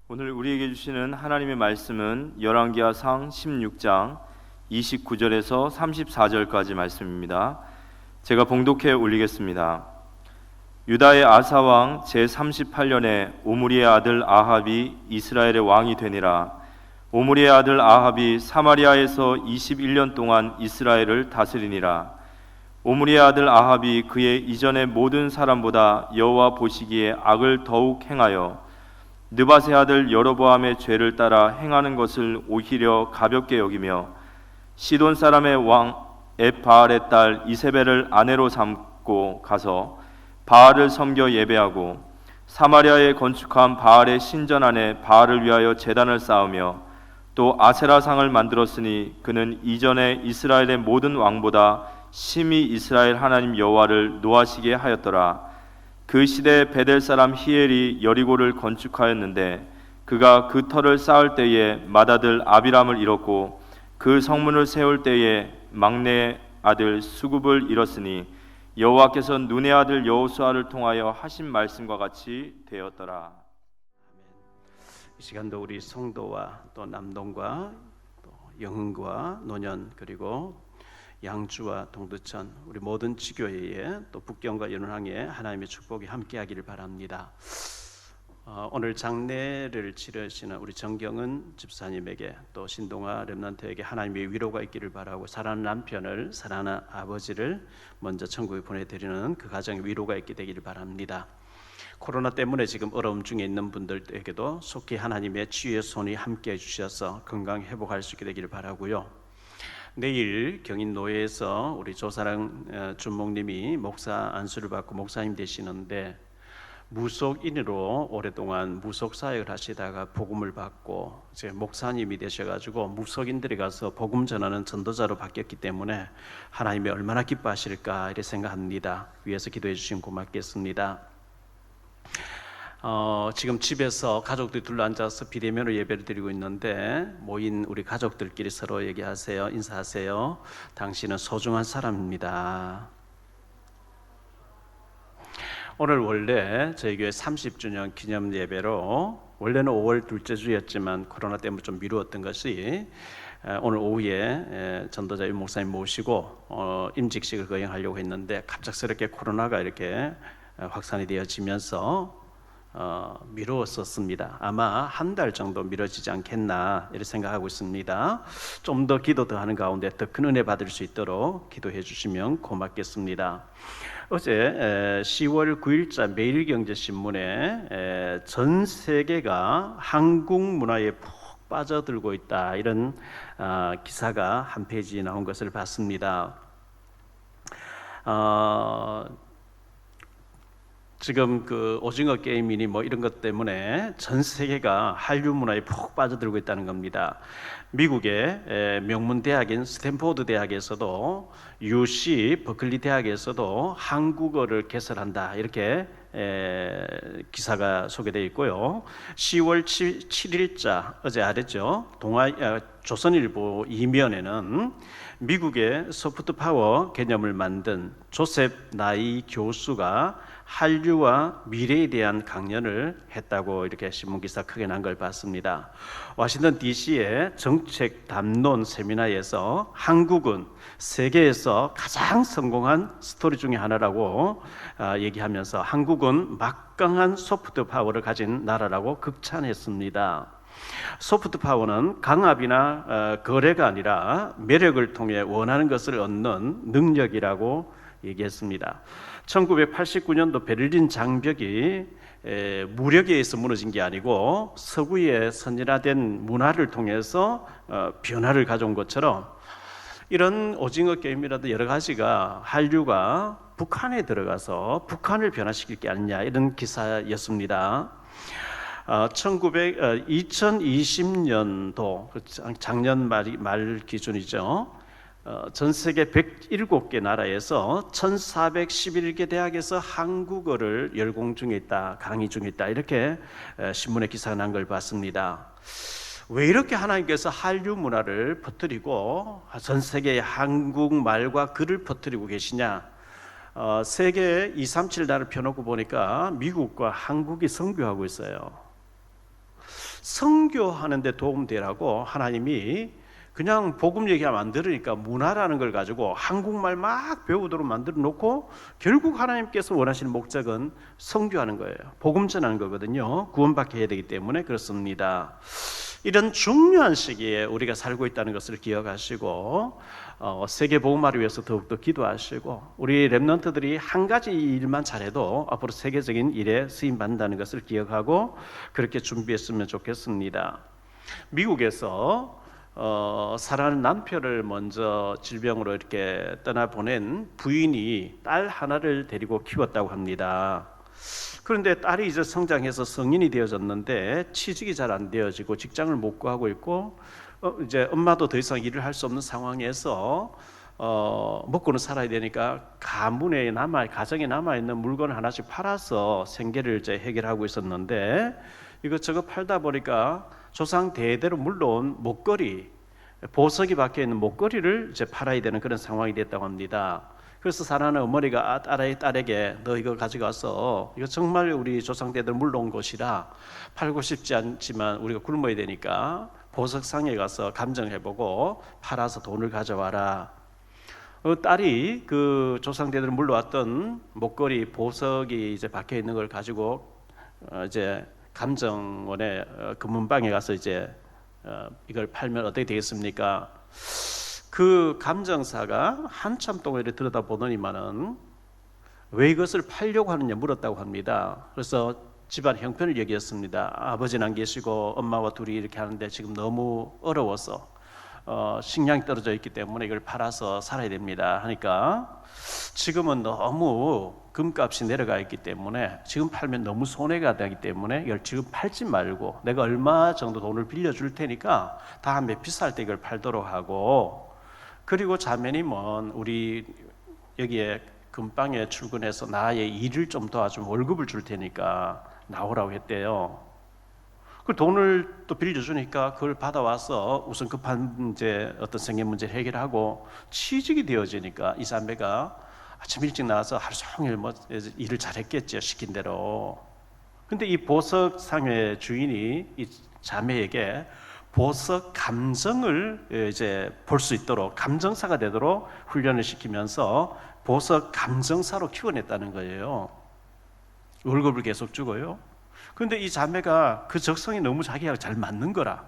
오늘 우리에게 주시는 하나님의 말씀은 열왕기하상 16장 29절에서 34절까지 말씀입니다. 제가 봉독해 올리겠습니다. 유다의 아사 왕 제38년에 오므리의 아들 아합이 이스라엘의 왕이 되니라. 오므리의 아들 아합이 사마리아에서 21년 동안 이스라엘을 다스리니라. 오므리의 아들 아합이 그의 이전의 모든 사람보다 여호와 보시기에 악을 더욱 행하여 느밧의 아들 여로보암의 죄를 따라 행하는 것을 오히려 가볍게 여기며 시돈 사람의 왕 엣바알의 딸 이세벨을 아내로 삼고 가서 바알을 섬겨 예배하고 사마리아에 건축한 바알의 신전 안에 바알을 위하여 제단을 쌓으며 또 아세라상을 만들었으니 그는 이전에 이스라엘의 모든 왕보다 심히 이스라엘 하나님 여호와를 노하시게 하였더라. 그 시대에 베델 사람 히엘이 여리고를 건축하였는데 그가 그 터를 쌓을 때에 맏아들 아비람을 잃었고 그 성문을 세울 때에 막내 아들 수굽을 잃었으니 여호와께서 눈의 아들 여호수아를 통하여 하신 말씀과 같이 되었더라. 이 시간도 우리 성도와 또 남동과 또 영흥과 노년 그리고 양주와 동두천 우리 모든 지교회에 또 북경과 연운항에 하나님의 축복이 함께하기를 바랍니다. 오늘 장례를 치르시는 우리 정경은 집사님에게 또 신동아 렘넌트에게 하나님의 위로가 있기를 바라고 사랑하는 남편을 사랑하는 아버지를 먼저 천국에 보내드리는 그 가정에 위로가 있게 되기를 바랍니다. 코로나 때문에 지금 어려움 중에 있는 분들에게도 속히 하나님의 치유의 손이 함께해 주셔서 건강 회복할 수 있게 되기를 바라고요. 내일 경인노예에서 우리 조사랑 주목님이 목사 안수를 받고 목사님 되시는데 무속인으로 오랫동안 무속 사역을 하시다가 복음을 받고 이제 목사님이 되셔가지고 무속인들이 가서 복음 전하는 전도자로 바뀌었기 때문에 하나님이 얼마나 기뻐하실까 이렇게 생각합니다. 위에서 기도해 주시면 고맙겠습니다. 지금 집에서 가족들이 둘러앉아서 비대면으로 예배를 드리고 있는데 모인 우리 가족들끼리 서로 얘기하세요. 인사하세요. 당신은 소중한 사람입니다. 오늘 원래 저희 교회 30주년 기념 예배로 원래는 5월 둘째 주였지만 코로나 때문에 좀 미루었던 것이 오늘 오후에 전도자 임 목사님 모시고 임직식을 거행하려고 했는데 갑작스럽게 코로나가 이렇게 확산이 되어지면서 미루었었습니다. 아마 한 달 정도 미뤄지지 않겠나 이렇게 생각하고 있습니다. 좀 더 기도 더 하는 가운데 더 큰 은혜 받을 수 있도록 기도해 주시면 고맙겠습니다. 어제 10월 9일자 매일경제신문에 전 세계가 한국 문화에 푹 빠져들고 있다 이런 기사가 한 페이지 나온 것을 봤습니다. 지금 그 오징어 게임이니 뭐 이런 것 때문에 전 세계가 한류 문화에 푹 빠져들고 있다는 겁니다. 미국의 명문 대학인 스탠포드 대학에서도 UC 버클리 대학에서도 한국어를 개설한다 이렇게 기사가 소개되어 있고요. 10월 7일자 어제 알았죠. 조선일보 이면에는 미국의 소프트 파워 개념을 만든 조셉 나이 교수가 한류와 미래에 대한 강연을 했다고 이렇게 신문기사 크게 난 걸 봤습니다. 워싱턴 DC의 정책 담론 세미나에서 한국은 세계에서 가장 성공한 스토리 중에 하나라고 얘기하면서 한국은 막강한 소프트 파워를 가진 나라라고 극찬했습니다. 소프트 파워는 강압이나 거래가 아니라 매력을 통해 원하는 것을 얻는 능력이라고 얘기했습니다. 1989년도 베를린 장벽이 무력에 의해서 무너진 게 아니고 서구의 선진화된 문화를 통해서 변화를 가져온 것처럼 이런 오징어 게임이라도 여러 가지가 한류가 북한에 들어가서 북한을 변화시킬 게 아니냐 이런 기사였습니다. 2020년도 작년 말 기준이죠. 전 세계 107개 나라에서 1411개 대학에서 한국어를 열공 중에 있다, 강의 중에 있다 이렇게 신문에 기사가 난 걸 봤습니다. 왜 이렇게 하나님께서 한류 문화를 퍼뜨리고 전 세계에 한국말과 글을 퍼뜨리고 계시냐? 세계 237 나라를 펴놓고 보니까 미국과 한국이 선교하고 있어요. 선교하는 데 도움되라고 하나님이 그냥 복음 얘기하면 안 들으니까 문화라는 걸 가지고 한국말 막 배우도록 만들어 놓고 결국 하나님께서 원하시는 목적은 선교하는 거예요. 복음 전하는 거거든요. 구원받게 해야 되기 때문에 그렇습니다. 이런 중요한 시기에 우리가 살고 있다는 것을 기억하시고 세계 복음화를 위해서 더욱더 기도하시고 우리 렘넌트들이 한 가지 일만 잘해도 앞으로 세계적인 일에 쓰임 받는다는 것을 기억하고 그렇게 준비했으면 좋겠습니다. 미국에서 사랑하는 남편을 먼저 질병으로 이렇게 떠나보낸 부인이 딸 하나를 데리고 키웠다고 합니다. 그런데 딸이 이제 성장해서 성인이 되어졌는데 취직이 잘 안 되어지고 직장을 못 구하고 있고 이제 엄마도 더 이상 일을 할 수 없는 상황에서 먹고는 살아야 되니까 가정에 남아 있는 물건을 하나씩 팔아서 생계를 이제 해결하고 있었는데 이것저것 팔다 보니까 조상 대대로 물러온 목걸이, 보석이 박혀 있는 목걸이를 이제 팔아야 되는 그런 상황이 됐다고 합니다. 그래서 사랑하는 어머니가 딸에게 너 이거 가져가서 이거 정말 우리 조상 대대로 물러온 것이라 팔고 싶지 않지만 우리가 굶어야 되니까 보석상에 가서 감정해보고 팔아서 돈을 가져와라. 딸이 그 조상 대대로 물러왔던 목걸이, 보석이 이제 박혀 있는 걸 가지고 이제 감정원의 금문방에 가서 이제 이걸 팔면 어떻게 되겠습니까? 그 감정사가 한참 동안 이렇게 들여다보더니만은 왜 이것을 팔려고 하느냐 물었다고 합니다. 그래서 집안 형편을 얘기했습니다. 아버지는 안 계시고 엄마와 둘이 이렇게 하는데 지금 너무 어려워서 식량이 떨어져 있기 때문에 이걸 팔아서 살아야 됩니다 하니까 지금은 너무 금값이 내려가 있기 때문에 지금 팔면 너무 손해가 되기 때문에 이걸 지금 팔지 말고 내가 얼마 정도 돈을 빌려줄 테니까 다음에 비쌀 때 이걸 팔도록 하고 그리고 자매님은 우리 여기에 금방에 출근해서 나의 일을 좀 도와주면 월급을 줄 테니까 나오라고 했대요. 그 돈을 또 빌려주니까 그걸 받아와서 우선 급한 이제 어떤 생계 문제를 해결하고 취직이 되어지니까 이 자매가 아침 일찍 나와서 하루 종일 뭐 일을 잘했겠죠, 시킨 대로. 근데 이 보석 상의 주인이 이 자매에게 보석 감정을 이제 볼 수 있도록 감정사가 되도록 훈련을 시키면서 보석 감정사로 키워냈다는 거예요. 월급을 계속 주고요. 그런데 이 자매가 그 적성이 너무 자기하고 잘 맞는 거라.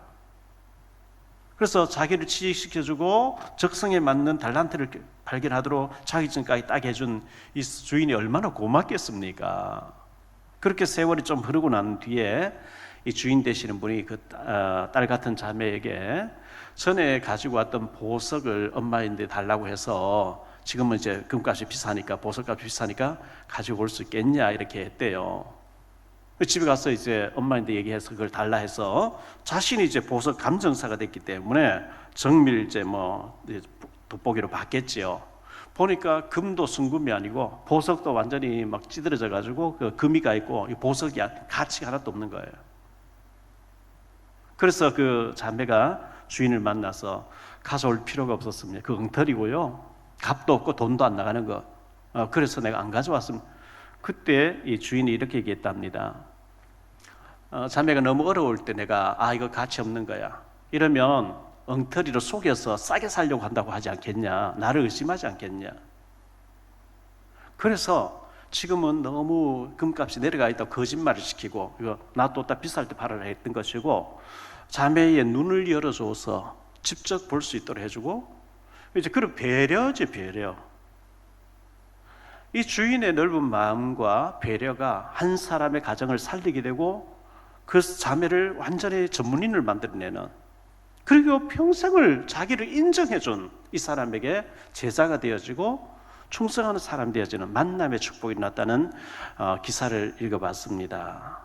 그래서 자기를 취직시켜주고 적성에 맞는 달란트를 발견하도록 자격증까지 따게 해준 이 주인이 얼마나 고맙겠습니까? 그렇게 세월이 좀 흐르고 난 뒤에 이 주인 되시는 분이 그 딸 같은 자매에게 전에 가지고 왔던 보석을 엄마인데 달라고 해서 지금은 이제 금값이 비싸니까 보석값이 비싸니까 가지고 올 수 있겠냐 이렇게 했대요. 집에 가서 이제 엄마한테 얘기해서 그걸 달라 해서 자신이 이제 보석 감정사가 됐기 때문에 정밀제 뭐 돋보기로 받겠지요. 보니까 금도 순금이 아니고 보석도 완전히 막 찌들어져 가지고 그 금이가 있고 보석이 가치가 하나도 없는 거예요. 그래서 그 자매가 주인을 만나서 가져올 필요가 없었습니다. 그 엉터리고요. 값도 없고 돈도 안 나가는 거. 그래서 내가 안 가져왔으면. 그때 이 주인이 이렇게 얘기했답니다. 자매가 너무 어려울 때 내가 이거 가치 없는 거야. 이러면 엉터리로 속여서 싸게 살려고 한다고 하지 않겠냐. 나를 의심하지 않겠냐. 그래서 지금은 너무 금값이 내려가 있다고 거짓말을 시키고 이거 나 또 비쌀 때 팔아라 했던 것이고 자매의 눈을 열어줘서 직접 볼 수 있도록 해주고 이제 그런 배려지 배려. 이 주인의 넓은 마음과 배려가 한 사람의 가정을 살리게 되고 그 자매를 완전히 전문인을 만들어내는 그리고 평생을 자기를 인정해준 이 사람에게 제자가 되어지고 충성하는 사람 되어지는 만남의 축복이 났다는 기사를 읽어봤습니다.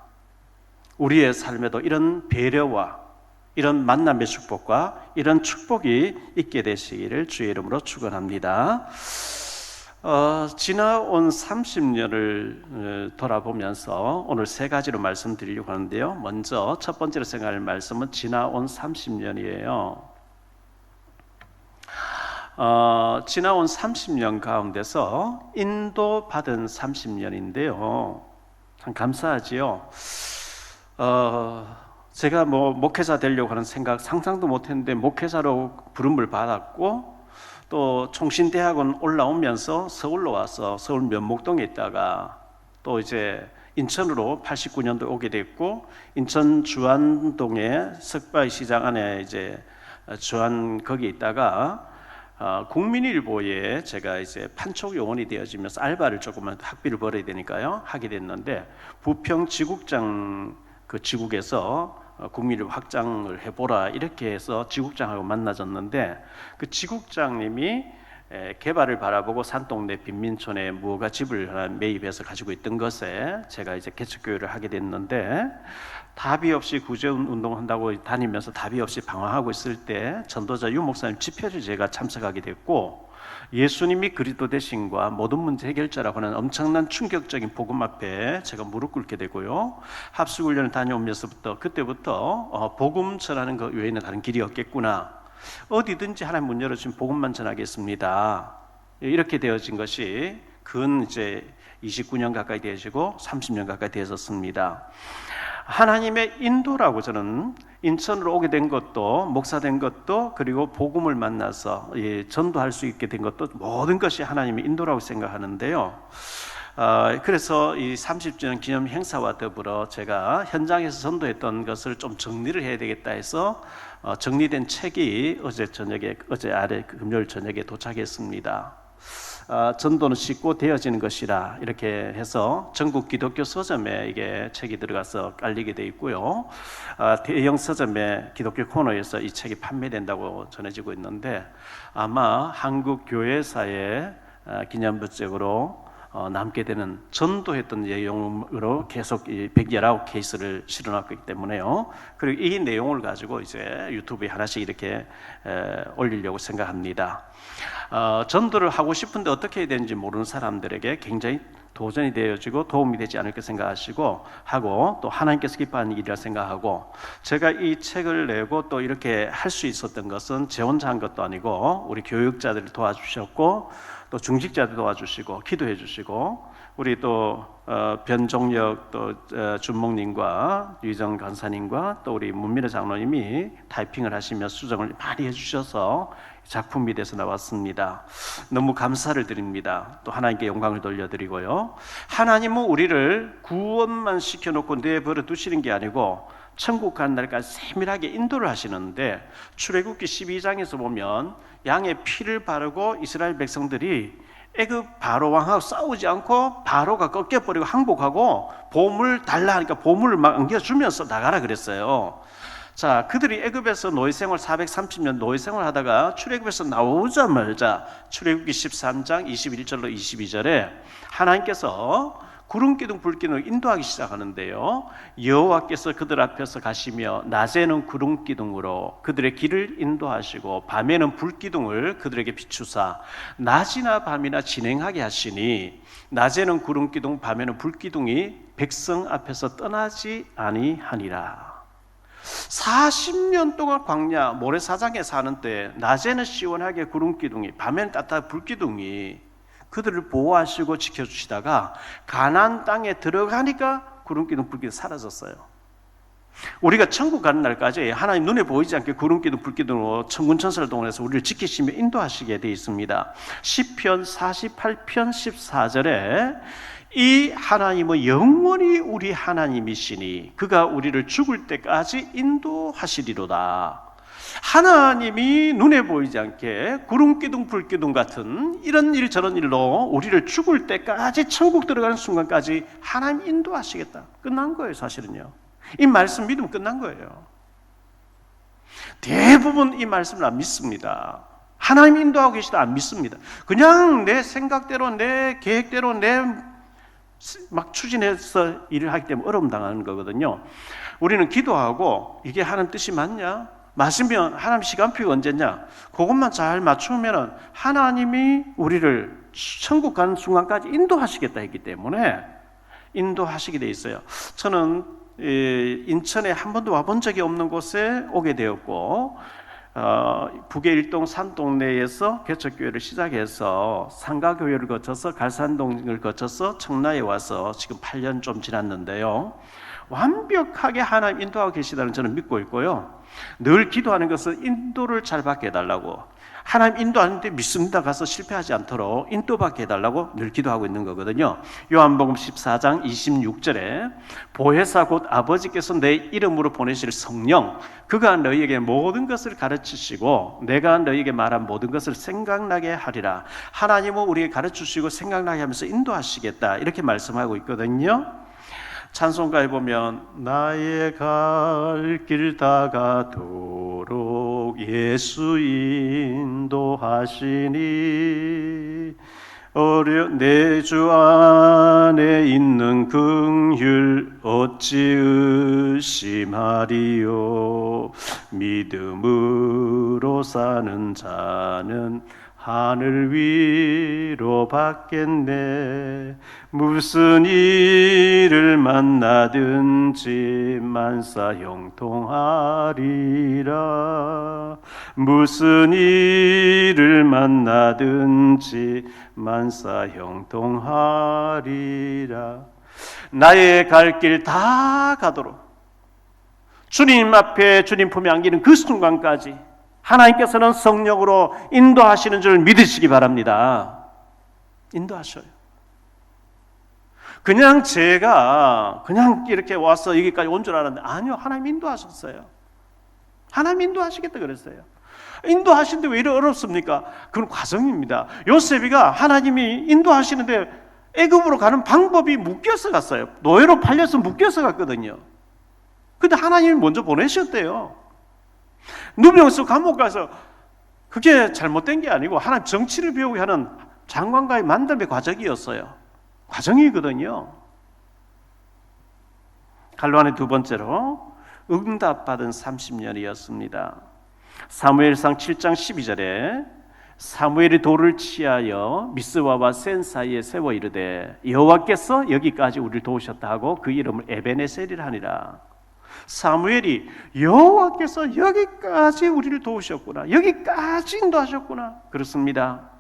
우리의 삶에도 이런 배려와 이런 만남의 축복과 이런 축복이 있게 되시기를 주의 이름으로 축원합니다. 지나온 30년을 돌아보면서 오늘 세 가지로 말씀드리려고 하는데요. 먼저 첫 번째로 생각할 말씀은 지나온 30년이에요. 지나온 30년 가운데서 인도받은 30년인데요. 참 감사하지요. 제가 뭐 목회자 되려고 하는 생각 상상도 못했는데 목회자로 부름을 받았고, 또 총신대학원 올라오면서 서울로 와서 서울 면목동에 있다가 또 이제 인천으로 89년도 오게 됐고, 인천 주안동에 석바위 시장 안에 이제 주안 거기에 있다가 국민일보에 제가 이제 판촉 요원이 되어지면서 알바를 조금만 학비를 벌어야 되니까요 하게 됐는데, 부평 지국장 그 지국에서 국민일보 확장을 해보라 이렇게 해서 지국장하고 만나졌는데, 그 지국장님이 개발을 바라보고 산동네 빈민촌에 무허가 집을 하나 매입해서 가지고 있던 것에 제가 이제 개척교회를 하게 됐는데, 답이 없이 구제운 운동한다고 다니면서 답이 없이 방황하고 있을 때 전도자 유 목사님 집회를 제가 참석하게 됐고, 예수님이 그리스도 되심과 모든 문제 해결자라고 하는 엄청난 충격적인 복음 앞에 제가 무릎 꿇게 되고요. 합숙훈련을 다녀오면서부터 그때부터 복음 전하는 것 외에는 다른 길이 없겠구나, 어디든지 하나님 문 열어주신 복음만 전하겠습니다, 이렇게 되어진 것이 근 이제 29년 가까이 되어지고 30년 가까이 되었습니다. 하나님의 인도라고, 저는 인천으로 오게 된 것도, 목사된 것도, 그리고 복음을 만나서 전도할 수 있게 된 것도, 모든 것이 하나님의 인도라고 생각하는데요. 그래서 이 30주년 기념 행사와 더불어 제가 현장에서 전도했던 것을 좀 정리를 해야 되겠다 해서 정리된 책이 어제 아래 금요일 저녁에 도착했습니다. 전도는 쉽고 되어지는 것이라 이렇게 해서 전국 기독교 서점에 이게 책이 들어가서 깔리게 돼 있고요. 대형 서점에 기독교 코너에서 이 책이 판매된다고 전해지고 있는데, 아마 한국 교회사의 기념부적으로 남게 되는, 전도했던 내용으로 계속 119케이스를 실어놨기 때문에요. 그리고 이 내용을 가지고 이제 유튜브에 하나씩 이렇게 올리려고 생각합니다. 전도를 하고 싶은데 어떻게 해야 되는지 모르는 사람들에게 굉장히 도전이 되어지고 도움이 되지 않을까 생각하시고 하고, 또 하나님께서 기뻐하는 일이라 생각하고, 제가 이 책을 내고 또 이렇게 할 수 있었던 것은 제 혼자 한 것도 아니고 우리 교육자들이 도와주셨고, 또 중직자도 도와주시고 기도해 주시고, 우리 또 변종혁 또 준목님과 유정 간사님과 또 우리 문민호 장로님이 타이핑을 하시며 수정을 많이 해주셔서 작품이 돼서 나왔습니다. 너무 감사를 드립니다. 또 하나님께 영광을 돌려드리고요. 하나님은 우리를 구원만 시켜놓고 내버려 두시는 게 아니고 천국 가는 날까지 세밀하게 인도를 하시는데, 출애굽기 12장에서 보면 양의 피를 바르고 이스라엘 백성들이 애굽 바로 왕하고 싸우지 않고 바로가 꺾여버리고 항복하고 보물 달라 하니까 보물을 막 안겨주면서 나가라 그랬어요. 자, 그들이 애굽에서 노예생활 430년 노예생활 하다가 출애굽에서 나오자마자 출애굽기 13장 21절로 22절에 하나님께서 구름 기둥 불 기둥을 인도하기 시작하는데요. 여호와께서 그들 앞에서 가시며 낮에는 구름 기둥으로 그들의 길을 인도하시고 밤에는 불 기둥을 그들에게 비추사 낮이나 밤이나 진행하게 하시니, 낮에는 구름 기둥 밤에는 불 기둥이 백성 앞에서 떠나지 아니하니라. 40년 동안 광야 모래사장에 사는 때 낮에는 시원하게 구름 기둥이, 밤에는 따뜻한 불 기둥이 그들을 보호하시고 지켜주시다가 가나안 땅에 들어가니까 구름기둥 불기둥 사라졌어요. 우리가 천국 가는 날까지 하나님 눈에 보이지 않게 구름기둥 불기둥으로 천군천사를 동원해서 우리를 지키시며 인도하시게 되어 있습니다. 시편 48편 14절에 이 하나님은 영원히 우리 하나님이시니 그가 우리를 죽을 때까지 인도하시리로다. 하나님이 눈에 보이지 않게 구름기둥 불기둥 같은 이런 일 저런 일로 우리를 죽을 때까지 천국 들어가는 순간까지 하나님 인도하시겠다. 끝난 거예요. 사실은요, 이 말씀 믿으면 끝난 거예요. 대부분 이 말씀을 안 믿습니다. 하나님 인도하고 계시다 안 믿습니다. 그냥 내 생각대로 내 계획대로 내 막 추진해서 일을 하기 때문에 어려움 당하는 거거든요. 우리는 기도하고 이게 하나님 뜻이 맞냐? 맞으면 하나님 시간표가 언제냐? 그것만 잘 맞추면 하나님이 우리를 천국 가는 순간까지 인도하시겠다 했기 때문에 인도하시게 돼 있어요. 저는 인천에 한 번도 와본 적이 없는 곳에 오게 되었고, 북의 일동 산동네에서 개척교회를 시작해서 상가교회를 거쳐서 갈산동을 거쳐서 청라에 와서 지금 8년 좀 지났는데요. 완벽하게 하나님 인도하고 계시다는 저는 믿고 있고요. 늘 기도하는 것은 인도를 잘 받게 해달라고, 하나님 인도하는데 믿습니다 가서 실패하지 않도록 인도받게 해달라고 늘 기도하고 있는 거거든요. 요한복음 14장 26절에 보혜사 곧 아버지께서 내 이름으로 보내실 성령, 그가 너희에게 모든 것을 가르치시고 내가 너희에게 말한 모든 것을 생각나게 하리라. 하나님은 우리에게 가르치시고 생각나게 하면서 인도하시겠다, 이렇게 말씀하고 있거든요. 찬송가에 보면 나의 갈 길 다가도록 예수 인도하시니 내 주 안에 있는 긍휼 어찌 의심하리요. 믿음으로 사는 자는 하늘 위로 받겠네. 무슨 일을 만나든지 만사 형통하리라. 무슨 일을 만나든지 만사 형통하리라. 나의 갈 길 다 가도록 주님 앞에 주님 품에 안기는 그 순간까지 하나님께서는 성령으로 인도하시는 줄 믿으시기 바랍니다. 인도하셔요. 그냥 제가 그냥 이렇게 와서 여기까지 온 줄 알았는데 아니요, 하나님 인도하셨어요. 하나님 인도하시겠다 그랬어요. 인도하시는데 왜 이렇게 어렵습니까? 그건 과정입니다. 요셉이가 하나님이 인도하시는데 애굽으로 가는 방법이 묶여서 갔어요. 노예로 팔려서 묶여서 갔거든요. 근데 하나님이 먼저 보내셨대요. 누명수 감옥 가서 그게 잘못된 게 아니고 하나님 정치를 배우게 하는 장관과의 만남의 과정이었어요. 과정이거든요. 갈로안의 두 번째로 응답받은 30년이었습니다. 사무엘상 7장 12절에 사무엘이 돌을 취하여 미스바와 센 사이에 세워 이르되 여호와께서 여기까지 우리를 도우셨다 하고 그 이름을 에베네셀이라 하니라. 사무엘이 여호와께서 여기까지 우리를 도우셨구나, 여기까지 인도하셨구나. 그렇습니다.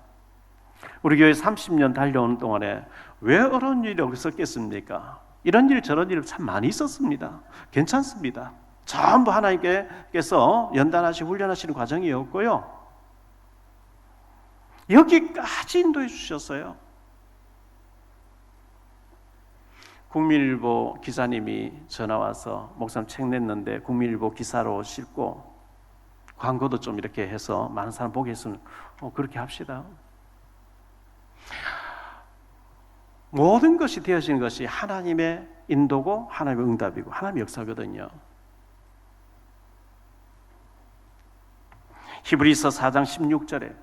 우리 교회 30년 달려오는 동안에 왜 어려운 일이 없었겠습니까? 이런 일 저런 일 참 많이 있었습니다. 괜찮습니다. 전부 하나님께서 연단하시고 훈련하시는 과정이었고요. 여기까지 인도해 주셨어요. 국민일보 기사님이 전화와서 목사님 책 냈는데 국민일보 기사로 싣고 광고도 좀 이렇게 해서 많은 사람 보게 했으면 그렇게 합시다. 모든 것이 되어지는 것이 하나님의 인도고 하나님의 응답이고 하나님의 역사거든요. 히브리서 4장 16절에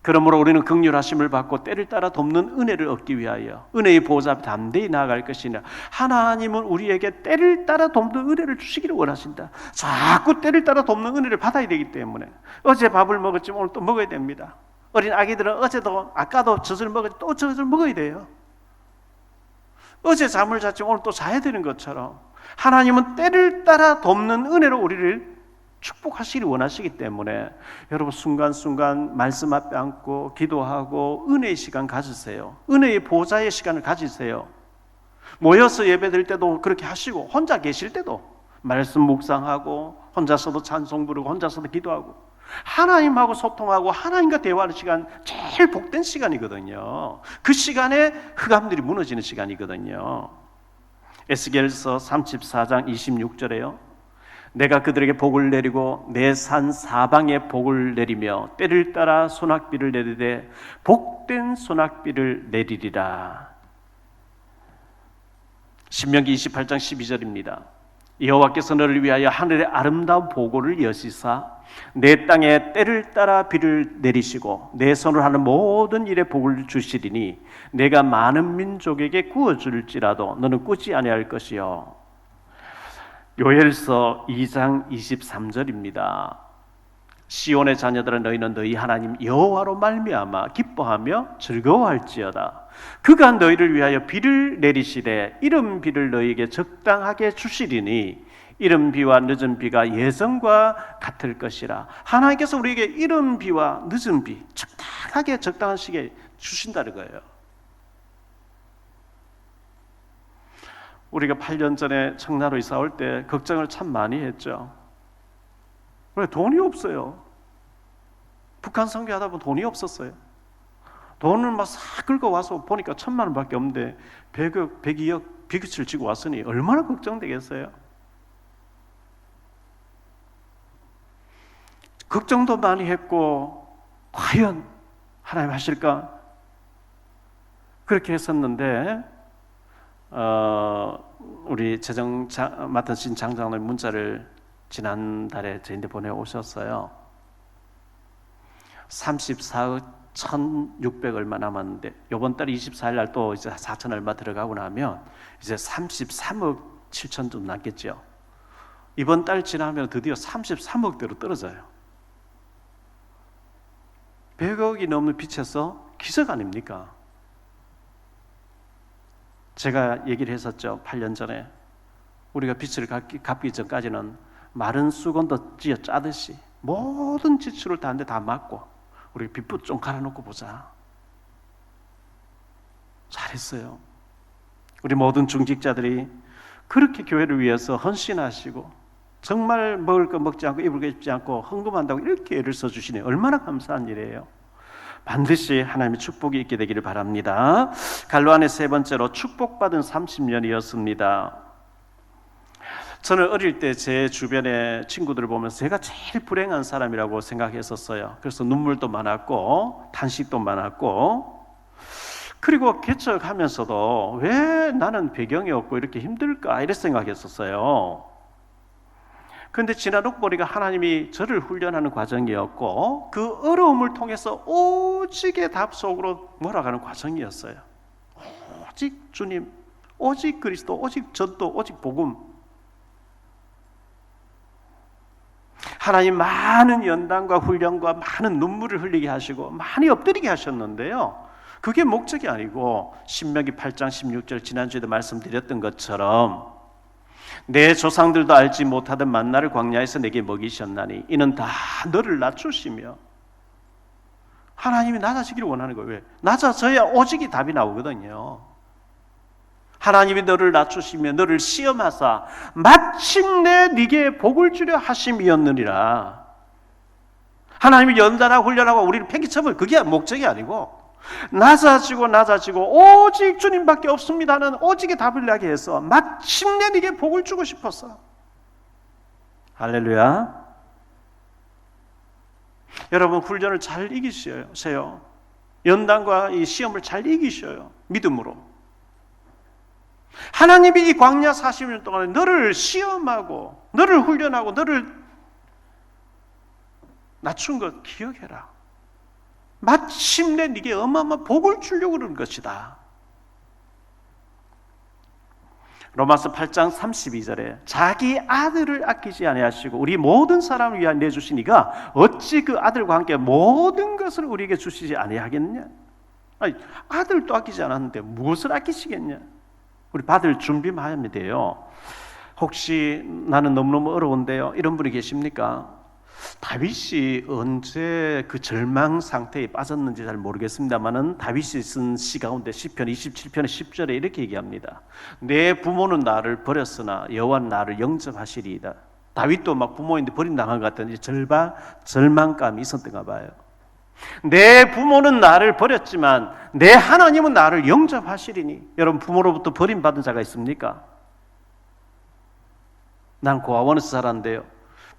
그러므로 우리는 긍휼하심을 받고 때를 따라 돕는 은혜를 얻기 위하여 은혜의 보좌 앞에 담대히 나아갈 것이냐. 하나님은 우리에게 때를 따라 돕는 은혜를 주시기를 원하신다. 자꾸 때를 따라 돕는 은혜를 받아야 되기 때문에 어제 밥을 먹었지만 오늘 또 먹어야 됩니다. 어린 아기들은 어제도 아까도 젖을 먹었지 또 젖을 먹어야 돼요. 어제 잠을 잤지만 오늘 또 자야 되는 것처럼 하나님은 때를 따라 돕는 은혜로 우리를 축복하시기를 원하시기 때문에 여러분 순간순간 말씀 앞에 앉고 기도하고 은혜의 시간 가지세요. 은혜의 보좌의 시간을 가지세요. 모여서 예배드릴 때도 그렇게 하시고 혼자 계실 때도 말씀 묵상하고 혼자서도 찬송 부르고 혼자서도 기도하고 하나님하고 소통하고 하나님과 대화하는 시간 제일 복된 시간이거든요. 그 시간에 흑암들이 무너지는 시간이거든요. 에스겔서 34장 26절에요. 내가 그들에게 복을 내리고 내 산 사방에 복을 내리며 때를 따라 소낙비를 내리되 복된 소낙비를 내리리라. 신명기 28장 12절입니다. 여호와께서 너를 위하여 하늘의 아름다운 보고를 여시사 내 땅에 때를 따라 비를 내리시고 내 손으로 하는 모든 일에 복을 주시리니 내가 많은 민족에게 구워줄지라도 너는 꾸지 아니할 것이요. 요엘서 2장 23절입니다. 시온의 자녀들아 너희는 너희 하나님 여호와로 말미암아 기뻐하며 즐거워할지어다. 그가 너희를 위하여 비를 내리시되 이른 비를 너희에게 적당하게 주시리니 이른 비와 늦은 비가 예정과 같을 것이라. 하나님께서 우리에게 이른 비와 늦은 비 적당하게 적당한 시기에 주신다는 거예요. 우리가 8년 전에 청나로 이사 올 때 걱정을 참 많이 했죠. 왜? 돈이 없어요. 북한 선교하다 보면 돈이 없었어요. 돈을 막 싹 긁어 와서 보니까 1,000만 원밖에 없는데 100억, 102억 비교치를 지고 왔으니 얼마나 걱정되겠어요. 걱정도 많이 했고 과연 하나님 하실까? 그렇게 했었는데 우리 재정 맡으신 장장로님 문자를 지난달에 저희한테 보내오셨어요. 34억 1,600 얼마 남았는데 이번 달 24일 날 또 이제 4천 얼마 들어가고 나면 이제 33억 7천 좀 남겠죠. 이번 달 지나면 드디어 33억대로 떨어져요. 100억이 넘는 빚에서 기적 아닙니까? 제가 얘기를 했었죠. 8년 전에 우리가 빚을 갚기 전까지는 마른 수건도 쥐어 짜듯이 모든 지출을 다 한데 다 막고 우리 빚부터 좀 갈아놓고 보자. 잘했어요. 우리 모든 중직자들이 그렇게 교회를 위해서 헌신하시고 정말 먹을 거 먹지 않고 입을 거 입지 않고 헌금한다고 이렇게 애를 써주시니 얼마나 감사한 일이에요. 반드시 하나님의 축복이 있게 되기를 바랍니다. 갈로 안에 세 번째로 축복받은 30년이었습니다. 저는 어릴 때 제 주변의 친구들을 보면서 제가 제일 불행한 사람이라고 생각했었어요. 그래서 눈물도 많았고 탄식도 많았고, 그리고 개척하면서도 왜 나는 배경이 없고 이렇게 힘들까 이렇게 생각했었어요. 그런데 지나놓고 보니까 하나님이 저를 훈련하는 과정이었고 그 어려움을 통해서 오직의 답 속으로 몰아가는 과정이었어요. 오직 주님, 오직 그리스도, 오직 전도, 오직 복음. 하나님 많은 연단과 훈련과 많은 눈물을 흘리게 하시고 많이 엎드리게 하셨는데요, 그게 목적이 아니고 신명기 8장 16절 지난주에도 말씀드렸던 것처럼 내 조상들도 알지 못하던 만나를 광야에서 내게 먹이셨나니 이는 다 너를 낮추시며. 하나님이 낮아지기를 원하는 거예요. 왜? 낮아져야 오직이 답이 나오거든요. 하나님이 너를 낮추시며 너를 시험하사 마침내 네게 복을 주려 하심이었느니라. 하나님이 연단하고 훈련하고 우리를 팽개쳐버려, 그게 목적이 아니고 낮아지고 오직 주님밖에 없습니다는 오직의 답을 나게 해서 마침내 네게 복을 주고 싶었어. 할렐루야. 여러분, 훈련을 잘 이기셔요. 연단과 이 시험을 잘 이기셔요. 믿음으로. 하나님이 이 광야 40년 동안에 너를 시험하고 너를 훈련하고 너를 낮춘 것 기억해라. 마침내 네게 어마어마한 복을 주려고 그러는 것이다. 로마서 8장 32절에 자기 아들을 아끼지 아니하시고 우리 모든 사람을 위하여 내주신 이가 어찌 그 아들과 함께 모든 것을 우리에게 주시지 아니하겠느냐. 아니, 아들도 아끼지 않았는데 무엇을 아끼시겠냐. 우리 받을 준비만 하면 돼요. 혹시 나는 너무너무 어려운데요, 이런 분이 계십니까? 다윗이 언제 그 절망 상태에 빠졌는지 잘 모르겠습니다만은 다윗이 쓴 시 가운데 시편 27편의 10절에 이렇게 얘기합니다. 내 부모는 나를 버렸으나 여호와는 나를 영접하시리이다. 다윗도 막 부모인데 버림당한 것 같은 절망감이 있었던가 봐요. 내 부모는 나를 버렸지만 내 하나님은 나를 영접하시리니. 여러분, 부모로부터 버림받은 자가 있습니까? 난 고아원에서 자랐는데요,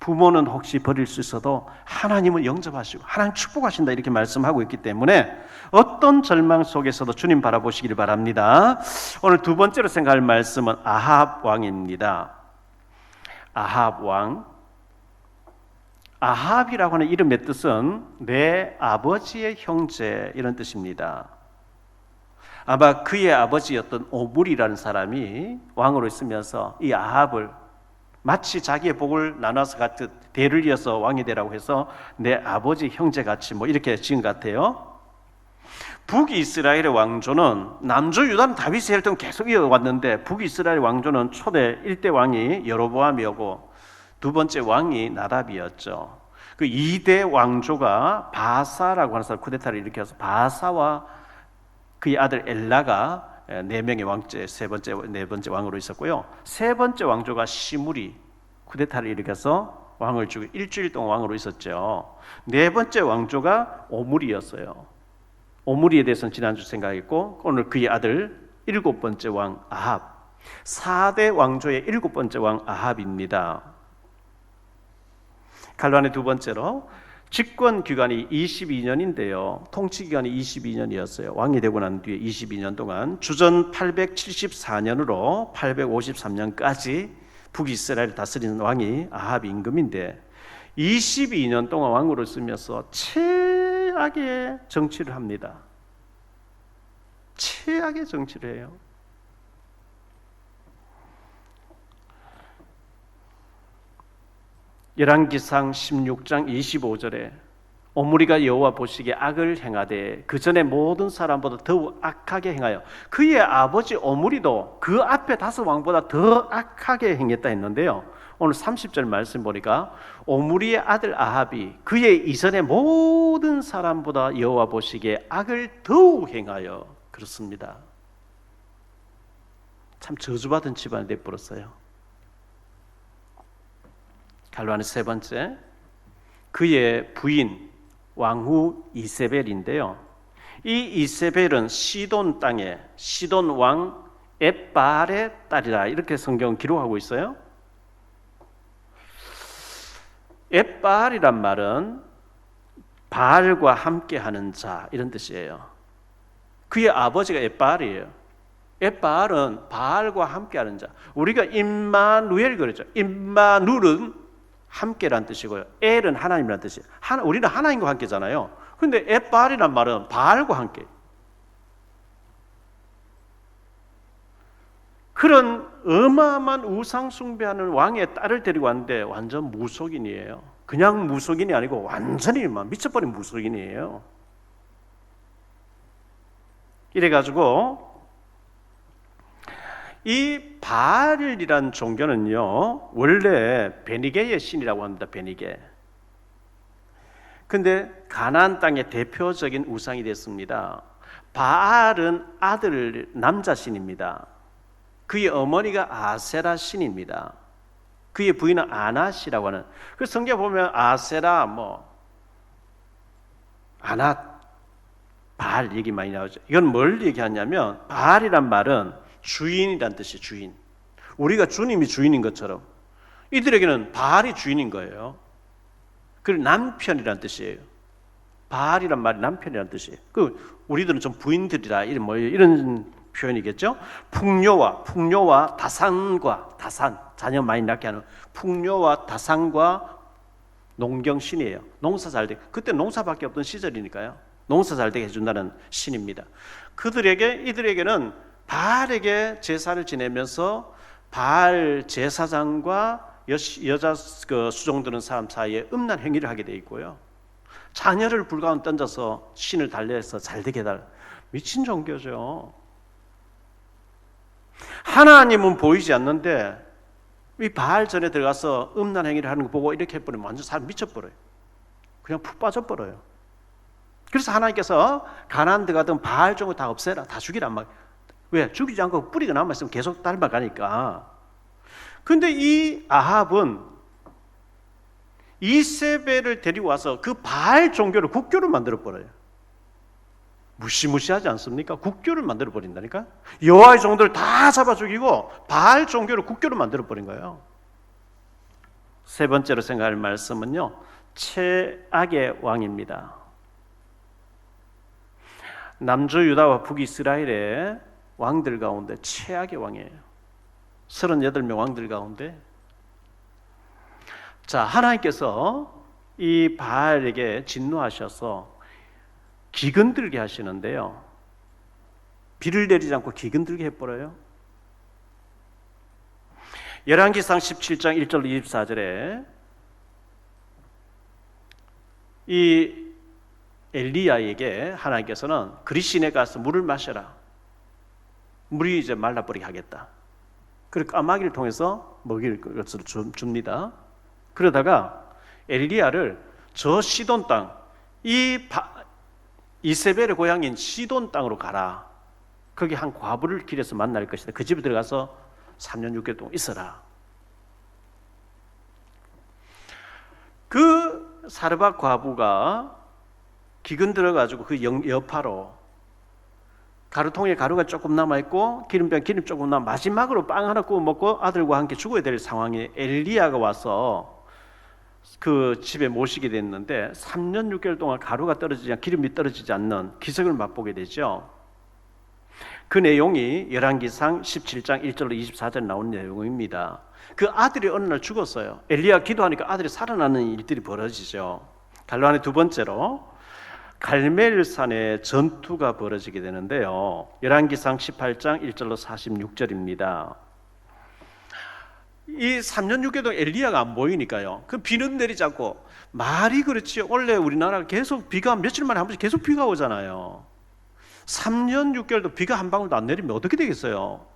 부모는 혹시 버릴 수 있어도 하나님은 영접하시고 하나님 축복하신다 이렇게 말씀하고 있기 때문에 어떤 절망 속에서도 주님 바라보시기를 바랍니다. 오늘 두 번째로 생각할 말씀은 아합 왕입니다. 아합 왕. 아합이라고 하는 이름의 뜻은 내 아버지의 형제 이런 뜻입니다. 아마 그의 아버지였던 오므리라는 사람이 왕으로 있으면서 이 아합을 마치 자기의 복을 나눠서 같은 대를 이어서 왕이 되라고 해서 내 아버지 형제같이 뭐 이렇게 지은 것 같아요. 북이스라엘의 왕조는 남조 유다는 다윗의 혈통 계속 이어왔는데 북이스라엘 왕조는 초대 1대 왕이 여로보암이었고 두 번째 왕이 나답이었죠. 그 2대 왕조가 바사라고 하는 사람 쿠데타를 일으켜서 바사와 그의 아들 엘라가 4명의 왕제 네 번째 왕으로 있었고요. 세 번째 왕조가 시므리 쿠데타를 일으켜서 왕을 죽이고 일주일 동안 왕으로 있었죠. 네 번째 왕조가 오므리였어요. 오므리에 대해서는 지난주 생각했고 오늘 그의 아들 7번째 왕 아합 4대 왕조의 7번째 왕 아합입니다. 갈란의 두 번째로 집권 기간이 22년인데요. 통치 기간이 22년이었어요. 왕이 되고 난 뒤에 22년 동안 주전 874년으로 853년까지 북이스라엘을 다스리는 왕이 아합 임금인데 22년 동안 왕으로 쓰면서 최악의 정치를 합니다. 최악의 정치를 해요. 열왕기상 16장 25절에 오므리가 여호와 보시기에 악을 행하되 그 전에 모든 사람보다 더욱 악하게 행하여 그의 아버지 오므리도 그 앞에 5 왕보다 더 악하게 행했다 했는데요. 오늘 30절 말씀 보니까 오므리의 아들 아합이 그의 이전의 모든 사람보다 여호와 보시기에 악을 더욱 행하여 그렇습니다. 참 저주받은 집안이 되어버렸어요. 갈라는 세 번째, 그의 부인 왕후 이세벨인데요. 이 이세벨은 시돈 땅에 시돈 왕 엣바알의 딸이라 이렇게 성경은 기록하고 있어요. 엣바알이란 말은 바알과 함께하는 자 이런 뜻이에요. 그의 아버지가 엣바알이에요. 엣바알은 바알과 함께하는 자. 우리가 임마누엘 그러죠. 임마눌은 함께란 뜻이고요. 엘은 하나님이란 뜻이에요. 우리는 하나님과 함께잖아요. 그런데 엣바알이란 말은 바알과 함께. 그런 어마어마한 우상 숭배하는 왕의 딸을 데리고 왔는데 완전 무속인이에요. 그냥 무속인이 아니고 완전히 미쳐버린 무속인이에요. 이래가지고 이 바알이란 종교는요 원래 베니게의 신이라고 합니다. 베니게. 근데 가나안 땅의 대표적인 우상이 됐습니다. 바알은 아들 남자 신입니다. 그의 어머니가 아세라 신입니다. 그의 부인은 아낫이라고 하는. 그 성경 보면 아세라 아낫 바알 얘기 많이 나오죠. 이건 뭘 얘기하냐면 바알이란 말은 주인이란 뜻이에요. 주인. 우리가 주님이 주인인 것처럼 이들에게는 바알이 주인인 거예요. 그리고 남편이란 뜻이에요. 바알이란 말이 남편이란 뜻이에요. 우리들은 좀 부인들이라 이런 표현이겠죠. 풍요와 다산 자녀 많이 낳게 하는 풍요와 다산과 농경신이에요. 농사 잘 되게. 그때 농사밖에 없던 시절이니까요. 농사 잘 되게 해준다는 신입니다. 이들에게는 바알에게 제사를 지내면서 바알 제사장과 여자 수종드는 사람 사이에 음란 행위를 하게 돼 있고요. 자녀를 불 가운데 던져서 신을 달래서 잘 되게 해달라. 미친 종교죠. 하나님은 보이지 않는데 이 바알 전에 들어가서 음란 행위를 하는 거 보고 이렇게 해버리면 완전 사람 미쳐버려요. 그냥 푹 빠져버려요. 그래서 하나님께서 가나안 들어가던 바알 종을 다 없애라, 다 죽이라. 왜? 죽이지 않고 뿌리가 남아있으면 계속 닮아가니까. 근데 이 아합은 이세벨을 데리고 와서 그 바알 종교를 국교를 만들어버려요. 무시무시하지 않습니까? 국교를 만들어버린다니까. 여호와의 종들 다 잡아 죽이고 바알 종교를 국교를 만들어버린 거예요. 세 번째로 생각할 말씀은요, 최악의 왕입니다. 남주 유다와 북이스라엘의 왕들 가운데 최악의 왕이에요. 38명 왕들 가운데. 자, 하나님께서 이 바알에게 진노하셔서 기근 들게 하시는데요. 비를 내리지 않고 기근 들게 해버려요. 열왕기상 17장 1절 24절에 이 엘리야에게 하나님께서는 그리 시내 가서 물을 마셔라. 물이 이제 말라버리게 하겠다. 그리고 까마귀를 통해서 먹일 것을 줍니다. 그러다가 엘리야를 저 시돈 땅, 이세벨의 고향인 시돈 땅으로 가라. 거기 한 과부를 길에서 만날 것이다. 그 집에 들어가서 3년 6개월 동안 있어라. 그 사르밧 과부가 기근 들어가지고 그 여파로 가루통에 가루가 조금 남아있고 기름 조금 남아 마지막으로 빵 하나 구워 먹고 아들과 함께 죽어야 될 상황에 엘리야가 와서 그 집에 모시게 됐는데 3년 6개월 동안 가루가 기름이 떨어지지 않는 기적을 맛보게 되죠. 그 내용이 열왕기상 17장 1절로 24절 나온 내용입니다. 그 아들이 어느 날 죽었어요. 엘리야 기도하니까 아들이 살아나는 일들이 벌어지죠. 갈로안의 두 번째로 갈멜산에 전투가 벌어지게 되는데요. 열왕기상 18장 1절로 46절입니다. 이 3년 6개월 동안 엘리야가 안 보이니까요. 그 비는 내리지 않고 말이 그렇지요. 원래 우리나라가 계속 비가 며칠 만에 한 번씩 계속 비가 오잖아요. 3년 6개월도 비가 한 방울도 안 내리면 어떻게 되겠어요?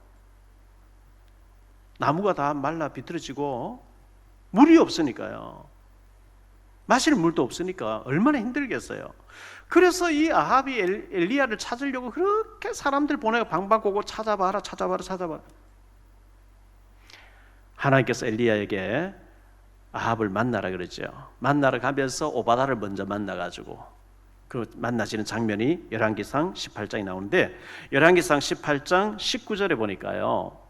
나무가 다 말라 비틀어지고 물이 없으니까요. 마실 물도 없으니까 얼마나 힘들겠어요. 그래서 이 아합이 엘리야를 찾으려고 그렇게 사람들 보내고 방방곡곡 찾아봐라. 하나님께서 엘리야에게 아합을 만나라 그러죠. 만나러 가면서 오바다를 먼저 만나가지고 그 만나시는 장면이 열왕기상 18장에 나오는데 열왕기상 18장 19절에 보니까요.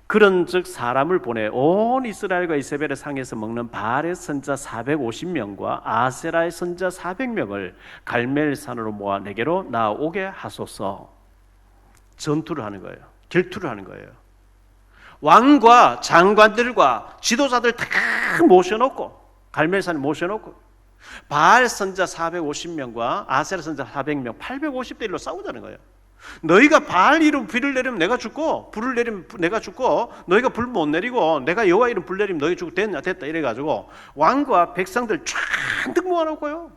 그런즉 사람을 보내 온 이스라엘과 이세벨의 상에서 먹는 바알의 선자 450명과 아세라의 선자 400명을 갈멜산으로 모아 내게로 나오게 하소서. 전투를 하는 거예요. 결투를 하는 거예요. 왕과 장관들과 지도자들 다 모셔놓고 갈멜산에 모셔놓고 바알 선자 450명과 아세라 선자 400명 850대 1로 싸우자는 거예요. 너희가 바알 이름 비를 내리면 내가 죽고 불을 내리면 내가 죽고 너희가 불 못 내리고 내가 여호와 이름 불 내리면 너희 죽고 됐다 이래가지고 왕과 백성들 잔뜩 모아놓고요.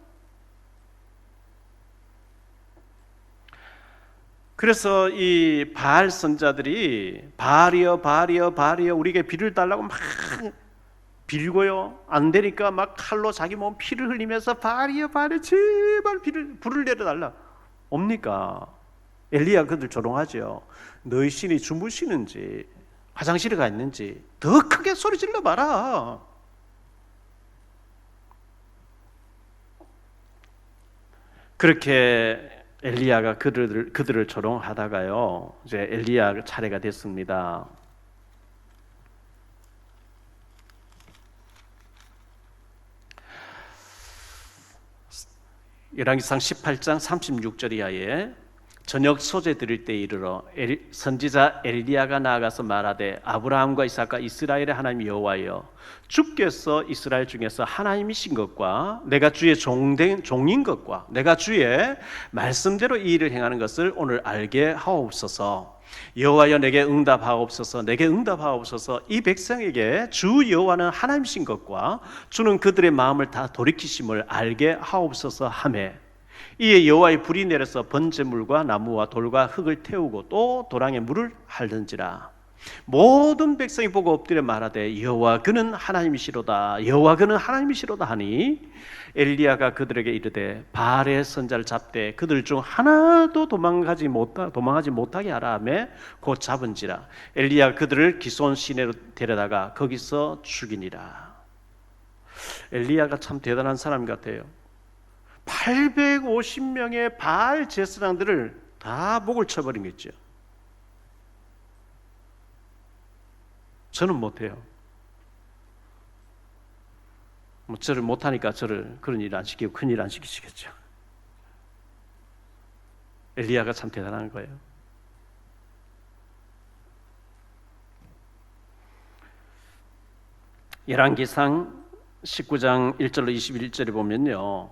그래서 이 바알 선자들이 바알이여 우리에게 비를 달라고 막 빌고요. 안 되니까 막 칼로 자기 몸 피를 흘리면서 바알이여 제발 불을 내려달라. 옵니까? 엘리야 그들 조롱하죠. 너희 신이 주무시는지 화장실에 가 있는지 더 크게 소리 질러 봐라. 그렇게 엘리야가 그들을 조롱하다가요. 이제 엘리야 차례가 됐습니다. 열왕기상 18장 36절 이하에 저녁 소재 드릴 때 이르러 선지자 엘리야가 나아가서 말하되 아브라함과 이삭과 이스라엘의 하나님 여호와여 주께서 이스라엘 중에서 하나님이신 것과 내가 주의 종인 것과 내가 주의 말씀대로 이 일을 행하는 것을 오늘 알게 하옵소서. 여호와여 내게 응답하옵소서. 이 백성에게 주 여호와는 하나님이신 것과 주는 그들의 마음을 다 돌이키심을 알게 하옵소서 하매 이에 여호와의 불이 내려서 번제물과 나무와 돌과 흙을 태우고 또 도랑에 물을 핥는지라. 모든 백성이 보고 엎드려 말하되 여호와 그는 하나님이시로다 하니 엘리야가 그들에게 이르되 바알의 선자를 잡되 그들 중 하나도 도망하지 못하게 하라 하며 곧 잡은지라. 엘리야가 그들을 기손 시내로 데려다가 거기서 죽이니라. 엘리야가 참 대단한 사람 같아요. 850명의 바알 제사장들을 다 목을 쳐버린 거죠. 저는 못해요. 저를 못하니까 저를 그런 일 안 시키고 큰 일 안 시키시겠죠. 엘리야가 참 대단한 거예요. 열왕기상 19장 1절로 21절에 보면요.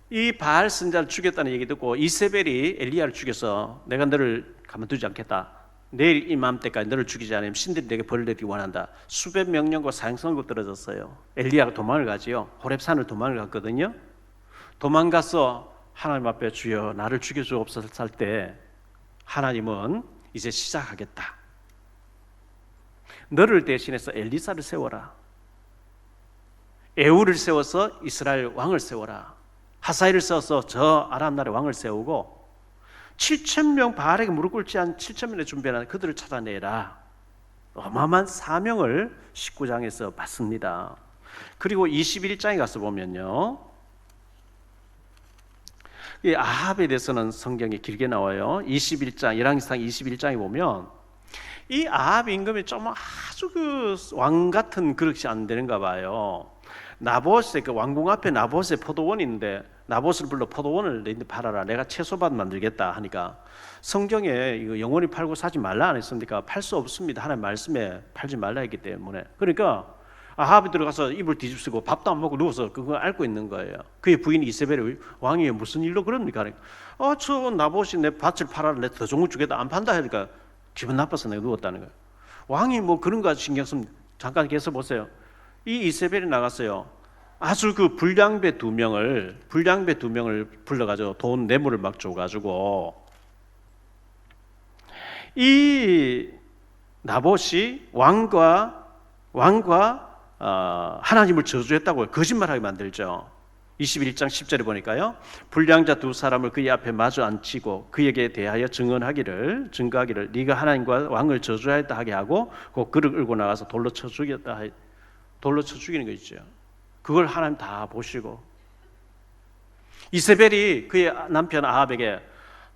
이 바알 선자를 죽였다는 얘기 듣고 이세벨이 엘리야를 죽여서 내가 너를 가만두지 않겠다. 내일 이맘때까지 너를 죽이지 않으면 신들이 내게 벌을 내리기 원한다. 수백 명령과 사형선고 떨어졌어요. 엘리야가 도망을 가지요. 호렙산을 도망을 갔거든요. 도망가서 하나님 앞에 주여 나를 죽여주옵소서 할 때 하나님은 이제 시작하겠다. 너를 대신해서 엘리사를 세워라. 에후를 세워서 이스라엘 왕을 세워라. 하사엘을 세워서 저 아람 나라의 왕을 세우고 7,000명 바알에게 무릎 꿇지 않은 7,000명의 준비한 그들을 찾아내라. 어마어마한 사명을 19장에서 받습니다. 그리고 21장에 가서 보면요, 이 아합에 대해서는 성경에 길게 나와요. 21장, 열왕기상 21장에 보면 이 아합 임금이 좀 아주 그 왕 같은 그릇이 안 되는가 봐요. 나봇의 그 왕궁 앞에 나봇의 포도원이 있는데 나봇을 불러 포도원을 너희들 팔아라. 내가 채소밭 만들겠다 하니까 성경에 이거 영원히 팔고 사지 말라 안 했습니까? 팔 수 없습니다. 하나님 말씀에 팔지 말라 했기 때문에. 그러니까 아합이 들어가서 이불 뒤집쓰고 밥도 안 먹고 누워서 그거 앓고 있는 거예요. 그의 부인 이세벨이 왕이 무슨 일로 그럽니까? 저 나봇이 내 밭을 팔아라. 내 더 좋은 거 주겠다. 안 판다 하니까 기분 나빠서 내가 누웠다는 거예요. 왕이 뭐 그런 거 신경 쓰면 잠깐 계속 보세요. 이 이세벨이 나갔어요. 아주 그 불량배 두 명을 불러가지고 돈 뇌물을 막 줘가지고 이 나봇이 왕과 하나님을 저주했다고 거짓말하게 만들죠. 21장 10절에 보니까요, 불량자 두 사람을 그의 앞에 마주 앉히고 그에게 대하여 증거하기를 네가 하나님과 왕을 저주하였다 하게 하고 그 그를 끌고 나가서 돌로 쳐 죽이는 거 있죠. 그걸 하나님 다 보시고 이세벨이 그의 남편 아합에게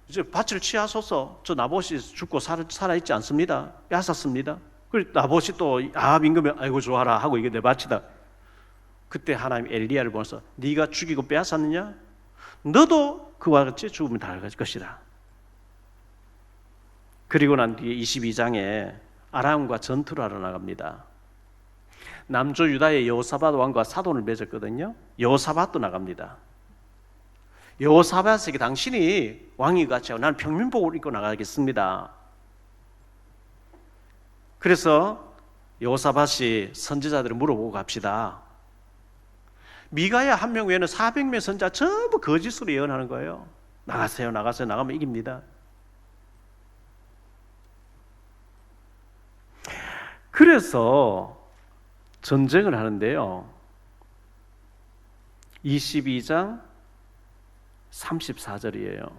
이제 밭을 취하소서. 저 나봇이 죽고 살아있지 않습니다. 빼앗았습니다. 그리고 나봇이 또 아합 임금이 아이고 좋아라 하고 이게 내 밭이다. 그때 하나님 엘리야를 보면서 네가 죽이고 빼앗았느냐? 너도 그와 같이 죽으면 당할 것이다. 그리고 난 뒤에 22장에 아람과 전투를 하러 나갑니다. 남조 유다의 여호사밧 왕과 사돈을 맺었거든요. 여호사밧도 나갑니다. 여호사밧에게 당신이 왕이 같이 하고 나는 평민복을 입고 나가겠습니다. 그래서 여호사밧이 선지자들을 물어보고 갑시다. 미가야 한 명 외에는 400명 선지자 전부 거짓으로 예언하는 거예요. 나가세요. 나가면 이깁니다. 그래서 전쟁을 하는데요. 22장 34절이에요.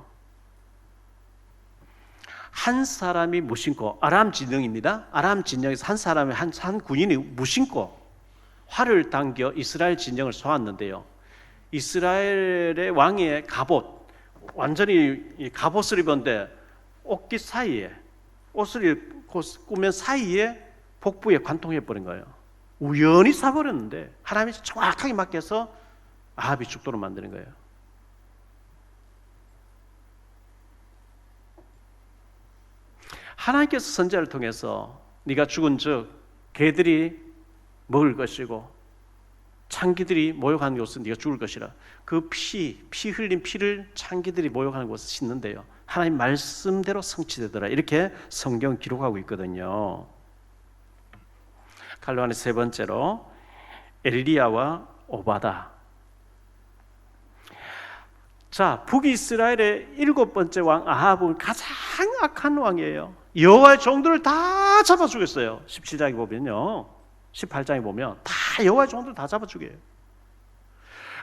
한 사람이 무심코, 아람 진영입니다. 아람 진영에서 한 사람이 한 군인이 무심코 활을 당겨 이스라엘 진영을 쏘았는데요. 이스라엘의 왕의 갑옷, 완전히 갑옷을 입었는데 옷깃 사이에, 옷을 꾸면 사이에 복부에 관통해 버린 거예요. 우연히 쏴버렸는데 하나님이 정확하게 맡겨서 아합이 죽도록 만드는 거예요. 하나님께서 선지자를 통해서 네가 죽은 즉 개들이 먹을 것이고 창기들이 모욕하는 곳은 네가 죽을 것이라. 그 피 흘린 피를 창기들이 모욕하는 곳에 씻는데요. 하나님 말씀대로 성취되더라. 이렇게 성경 기록하고 있거든요. 칼로 안에 세 번째로 엘리야와 오바다. 자, 북이스라엘의 7번째 왕 아합은 가장 악한 왕이에요. 여호와의 종들을 다 잡아 죽였어요. 17장에 보면요, 18장에 보면 다 여호와의 종들을 다 잡아 죽여요.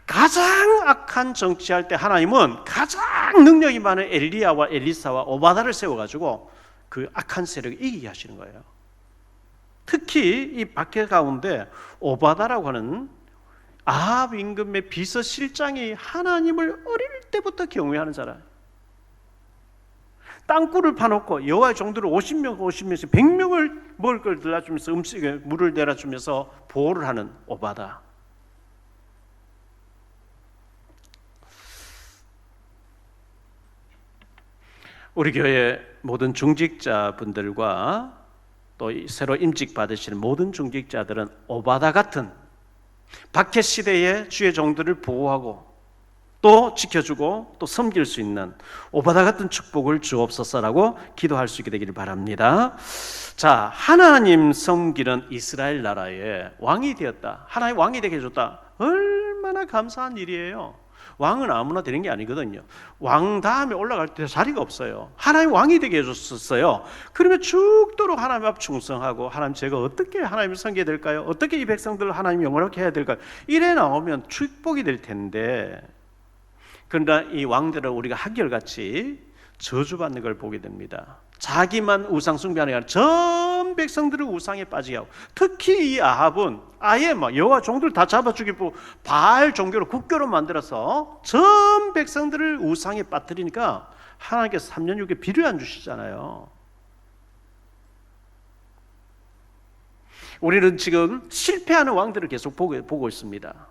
가장 악한 정치할 때 하나님은 가장 능력이 많은 엘리야와 엘리사와 오바다를 세워가지고 그 악한 세력을 이기게 하시는 거예요. 특히 이 박해 가운데 오바다라고 하는 아합 임금의 비서실장이 하나님을 어릴 때부터 경외하는 사람. 땅굴을 파놓고 여호와의 종들을 50명씩 100명을 먹을 걸 들어주면서 음식에 물을 내려주면서 보호를 하는 오바다. 우리 교회 모든 중직자분들과 또 새로 임직 받으시는 모든 중직자들은 오바다 같은 박해 시대에 주의 종들을 보호하고 또 지켜주고 또 섬길 수 있는 오바다 같은 축복을 주옵소서라고 기도할 수 있게 되기를 바랍니다. 자, 하나님 섬기는 이스라엘 나라의 왕이 되었다. 하나님 왕이 되게 해줬다. 얼마나 감사한 일이에요. 왕은 아무나 되는 게 아니거든요. 왕 다음에 올라갈 때 자리가 없어요. 하나님 왕이 되게 해줬었어요. 그러면 죽도록 하나님 앞 충성하고, 하나님 제가 어떻게 하나님을 섬겨야 될까요? 어떻게 이 백성들을 하나님 영원하게 해야 될까요? 이래 나오면 축복이 될 텐데, 그러나 이 왕들을 우리가 한결같이 저주받는 걸 보게 됩니다. 자기만 우상 숭배하는 게 아니라 전 백성들을 우상에 빠지게 하고, 특히 이 아합은 아예 막 여호와 종들 다 잡아 죽이고 바알 종교로 국교로 만들어서 전 백성들을 우상에 빠뜨리니까 하나님께서 3년 6개 비를 안 주시잖아요. 우리는 지금 실패하는 왕들을 계속 보고 있습니다.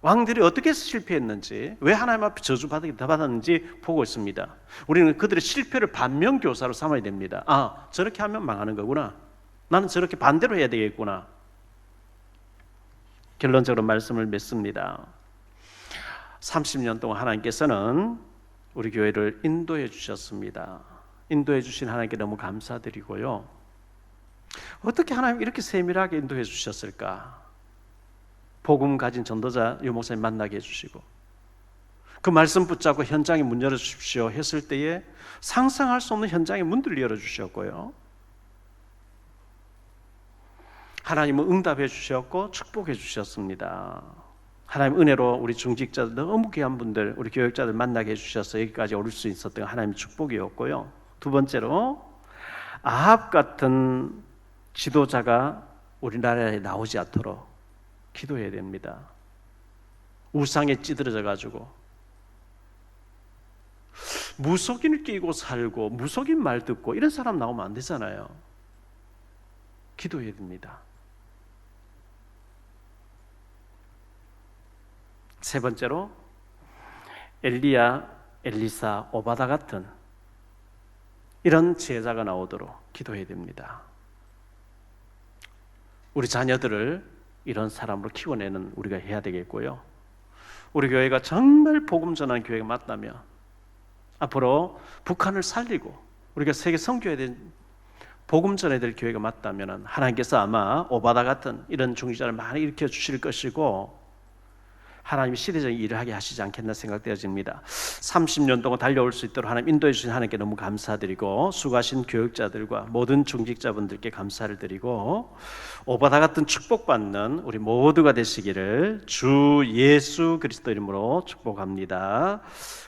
왕들이 어떻게 해서 실패했는지, 왜 하나님 앞에 저주받았는지 보고 있습니다. 우리는 그들의 실패를 반면교사로 삼아야 됩니다. 아, 저렇게 하면 망하는 거구나. 나는 저렇게 반대로 해야 되겠구나. 결론적으로 말씀을 맺습니다. 30년 동안 하나님께서는 우리 교회를 인도해 주셨습니다. 인도해 주신 하나님께 너무 감사드리고요. 어떻게 하나님 이렇게 세밀하게 인도해 주셨을까? 복음 가진 전도자 유 목사님 만나게 해주시고, 그 말씀 붙잡고 현장에 문 열어주십시오 했을 때에 상상할 수 없는 현장의 문들을 열어주셨고요, 하나님은 응답해 주셨고 축복해 주셨습니다. 하나님 은혜로 우리 중직자들, 너무 귀한 분들, 우리 교육자들 만나게 해주셔서 여기까지 오를 수 있었던 하나님의 축복이었고요. 두 번째로, 아합 같은 지도자가 우리나라에 나오지 않도록 기도해야 됩니다. 우상에 찌들어져 가지고 무속인을 끼고 살고 무속인 말 듣고 이런 사람 나오면 안 되잖아요. 기도해야 됩니다. 세 번째로, 엘리야, 엘리사, 오바다 같은 이런 제자가 나오도록 기도해야 됩니다. 우리 자녀들을 이런 사람으로 키워내는 우리가 해야 되겠고요. 우리 교회가 정말 복음 전하는 교회가 맞다면 앞으로 북한을 살리고 우리가 세계 선교해야 될, 복음 전해야 될 교회가 맞다면 하나님께서 아마 오바다 같은 이런 중직자를 많이 일으켜 주실 것이고, 하나님이 시대적인 일을 하게 하시지 않겠나 생각되어집니다. 30년 동안 달려올 수 있도록 하나님 인도해 주신 하나님께 너무 감사드리고, 수고하신 교육자들과 모든 중직자분들께 감사를 드리고, 오바다 같은 축복받는 우리 모두가 되시기를 주 예수 그리스도 이름으로 축복합니다.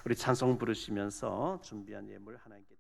우리 찬송 부르시면서 준비한 예물 하나님께